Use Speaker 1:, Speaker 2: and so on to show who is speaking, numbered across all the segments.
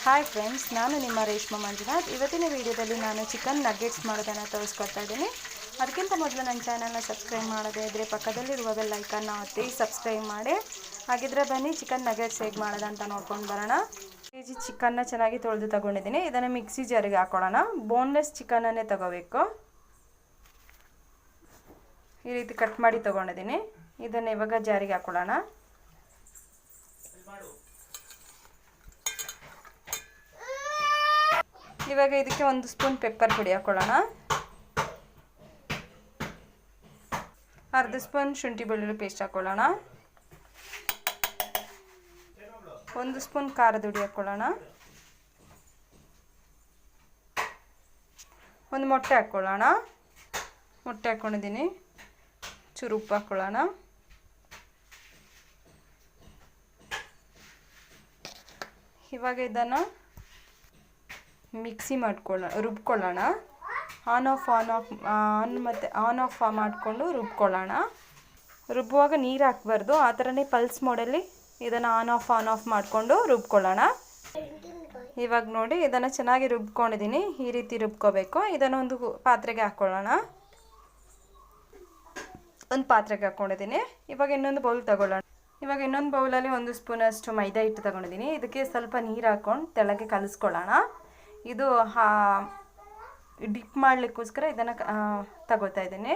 Speaker 1: Hi friends, ನಾನು ನಿಮ್ಮ ರೇಷ್ಮಾ ಮಂಜುನಾಥ್. ಇವತ್ತಿನ ವಿಡಿಯೋದಲ್ಲಿ ನಾನು ಚಿಕನ್ ನಗ್ಗೆಟ್ಸ್ ಮಾಡೋದನ್ನು ತೋರಿಸ್ಕೊಡ್ತಾ ಇದ್ದೀನಿ. ಅದಕ್ಕಿಂತ ಮೊದಲು ನನ್ನ ಚಾನಲ್ನ ಸಬ್ಸ್ಕ್ರೈಬ್ ಮಾಡೋದೇ ಇದ್ದರೆ ಪಕ್ಕದಲ್ಲಿರುವ ಬೆಲ್ ಐಕನ್ನ ಒತ್ತಿ ಸಬ್ಸ್ಕ್ರೈಬ್ ಮಾಡಿ. ಹಾಗಿದ್ರೆ ಬನ್ನಿ ಚಿಕನ್ ನಗ್ಗೆಟ್ಸ್ ಹೇಗೆ ಮಾಡೋದಂತ ನೋಡ್ಕೊಂಡು ಬರೋಣ. ಕೆಜಿ ಚಿಕನ್ನ ಚೆನ್ನಾಗಿ ತೊಳೆದು ತಗೊಂಡಿದ್ದೀನಿ. ಇದನ್ನು ಮಿಕ್ಸಿ ಜಾರಿಗೆ ಹಾಕೊಳ್ಳೋಣ. ಬೋನ್ಲೆಸ್ ಚಿಕನನ್ನೇ ತಗೋಬೇಕು. ಈ ರೀತಿ ಕಟ್ ಮಾಡಿ ತೊಗೊಂಡಿದ್ದೀನಿ. ಇದನ್ನು ಇವಾಗ ಜಾರಿಗೆ ಹಾಕೊಳ್ಳೋಣ. ಇವಾಗ ಇದಕ್ಕೆ 1 ಸ್ಪೂನ್ ಪೆಪ್ಪರ್ ಪುಡಿ ಹಾಕೊಳ್ಳೋಣ. ಅರ್ಧ ಸ್ಪೂನ್ ಶುಂಠಿ ಬೆಳ್ಳುಳ್ಳಿ ಪೇಸ್ಟ್ ಹಾಕೊಳ್ಳೋಣ. 1 ಸ್ಪೂನ್ ಖಾರದ ಹುಡಿ ಹಾಕೊಳ್ಳೋಣ. 1 ಮೊಟ್ಟೆ ಹಾಕೊಳ್ಳೋಣ. ಮೊಟ್ಟೆ ಹಾಕ್ಕೊಂಡಿದ್ದೀನಿ. ಚೂರು ಉಪ್ಪು ಹಾಕೊಳ್ಳೋಣ. ಇವಾಗ ಇದನ್ನು ಮಿಕ್ಸಿ ರುಬ್ಕೊಳ್ಳೋಣ. ಆನ್ ಆಫ್ ಮಾಡಿಕೊಂಡು ರುಬ್ಕೊಳ್ಳೋಣ. ರುಬ್ಬುವಾಗ ನೀರು ಹಾಕಬಾರ್ದು. ಆ ಥರನೇ ಪಲ್ಸ್ ಮೋಡಲ್ಲಿ ಇದನ್ನು ಆನ್ ಆಫ್ ಮಾಡಿಕೊಂಡು ರುಬ್ಕೊಳ್ಳೋಣ. ಇವಾಗ ನೋಡಿ, ಇದನ್ನು ಚೆನ್ನಾಗಿ ರುಬ್ಕೊಂಡಿದ್ದೀನಿ. ಈ ರೀತಿ ರುಬ್ಕೋಬೇಕು. ಇದನ್ನು ಒಂದು ಪಾತ್ರೆಗೆ ಹಾಕ್ಕೊಳ್ಳೋಣ. ಒಂದು ಪಾತ್ರೆಗೆ ಹಾಕ್ಕೊಂಡಿದ್ದೀನಿ. ಇವಾಗ ಇನ್ನೊಂದು ಬೌಲ್ ತಗೊಳ್ಳೋಣ. ಇವಾಗ ಇನ್ನೊಂದು ಬೌಲಲ್ಲಿ 1 ಸ್ಪೂನಷ್ಟು ಮೈದಾ ಹಿಟ್ಟು ತಗೊಂಡಿದ್ದೀನಿ. ಇದಕ್ಕೆ ಸ್ವಲ್ಪ ನೀರು ಹಾಕ್ಕೊಂಡು ತೆಳಗೆ ಕಲಿಸ್ಕೊಳ್ಳೋಣ. ಇದು ಡಿಪ್ ಮಾಡಲಿಕ್ಕೋಸ್ಕರ ಇದನ್ನು ತಗೋತಾ ಇದ್ದೀನಿ.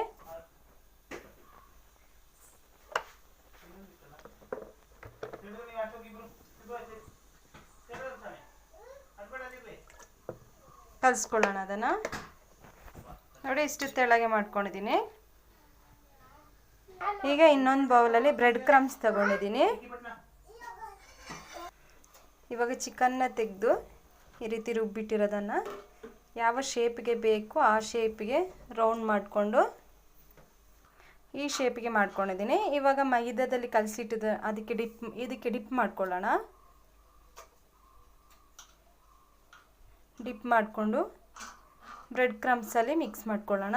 Speaker 1: ಕಲಿಸ್ಕೊಳ್ಳೋಣ. ಅದನ್ನು ನೋಡಿ, ಇಷ್ಟು ತೆಳಗೆ ಮಾಡ್ಕೊಂಡಿದ್ದೀನಿ. ಈಗ ಇನ್ನೊಂದು ಬೌಲಲ್ಲಿ ಬ್ರೆಡ್ ಕ್ರಮ್ಸ್ ತಗೊಂಡಿದ್ದೀನಿ. ಇವಾಗ ಚಿಕನ್ನ ತೆಗೆದು ಈ ರೀತಿ ರುಬ್ಬಿಟ್ಟಿರೋದನ್ನು ಯಾವ ಶೇಪಿಗೆ ಬೇಕು ಆ ಶೇಪಿಗೆ ರೌಂಡ್ ಮಾಡಿಕೊಂಡು ಈ ಶೇಪಿಗೆ ಮಾಡ್ಕೊಂಡಿದ್ದೀನಿ. ಇವಾಗ ಮೈದಾದಲ್ಲಿ ಕಲಸಿಟ್ಟಿದ್ದ ಇದಕ್ಕೆ ಡಿಪ್ ಮಾಡ್ಕೊಳ್ಳೋಣ. ಡಿಪ್ ಮಾಡಿಕೊಂಡು ಬ್ರೆಡ್ ಕ್ರಮ್ಸಲ್ಲಿ ಮಿಕ್ಸ್ ಮಾಡ್ಕೊಳ್ಳೋಣ.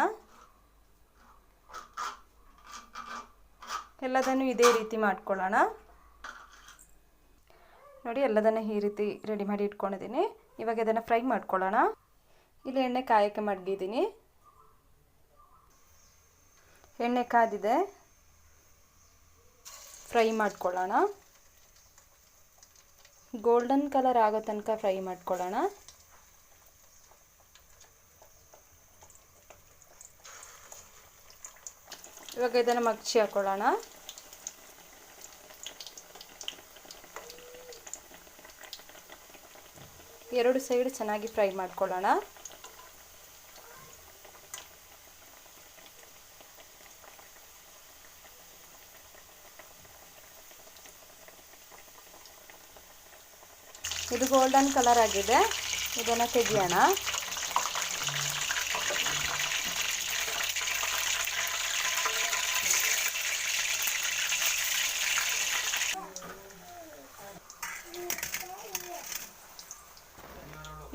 Speaker 1: ಎಲ್ಲದನ್ನು ಇದೇ ರೀತಿ ಮಾಡ್ಕೊಳ್ಳೋಣ. ನೋಡಿ, ಎಲ್ಲದನ್ನು ಈ ರೀತಿ ರೆಡಿ ಮಾಡಿ ಇಟ್ಕೊಂಡಿದ್ದೀನಿ. ಇವಾಗ ಇದನ್ನು ಫ್ರೈ ಮಾಡ್ಕೊಳ್ಳೋಣ. ಇಲ್ಲಿ ಎಣ್ಣೆ ಕಾಯಕ್ಕೆ ಮಡಗಿದ್ದೀನಿ. ಎಣ್ಣೆ ಕಾದಿದೆ. ಫ್ರೈ ಮಾಡ್ಕೊಳ್ಳೋಣ. ಗೋಲ್ಡನ್ ಕಲರ್ ಆಗೋ ತನಕ ಫ್ರೈ ಮಾಡ್ಕೊಳ್ಳೋಣ. ಇವಾಗ ಇದನ್ನು ಮಗ್ಚಿ ಹಾಕೊಳ್ಳೋಣ. ಎರಡು ಸೈಡ್ ಚೆನ್ನಾಗಿ ಫ್ರೈ ಮಾಡ್ಕೊಳ್ಳೋಣ. ಇದು ಗೋಲ್ಡನ್ ಕಲರ್ ಆಗಿದೆ. ಇದನ್ನು ತೆಗಿಯೋಣ.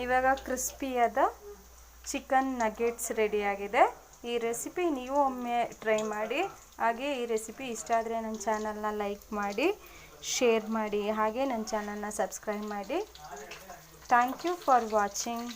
Speaker 1: ಇವಾಗ ಕ್ರಿಸ್ಪಿಯಾದ ಚಿಕನ್ ನಗ್ಗೆಟ್ಸ್ ರೆಡಿಯಾಗಿದೆ. ಈ ರೆಸಿಪಿ ನೀವು ಒಮ್ಮೆ ಟ್ರೈ ಮಾಡಿ. ಹಾಗೆ ಈ ರೆಸಿಪಿ ಇಷ್ಟ ಆದರೆ ನನ್ನ ಚಾನಲ್ನ ಲೈಕ್ ಮಾಡಿ, ಶೇರ್ ಮಾಡಿ, ಹಾಗೆ ನನ್ನ ಚಾನಲ್ನ ಸಬ್ಸ್ಕ್ರೈಬ್ ಮಾಡಿ. Thank you for watching.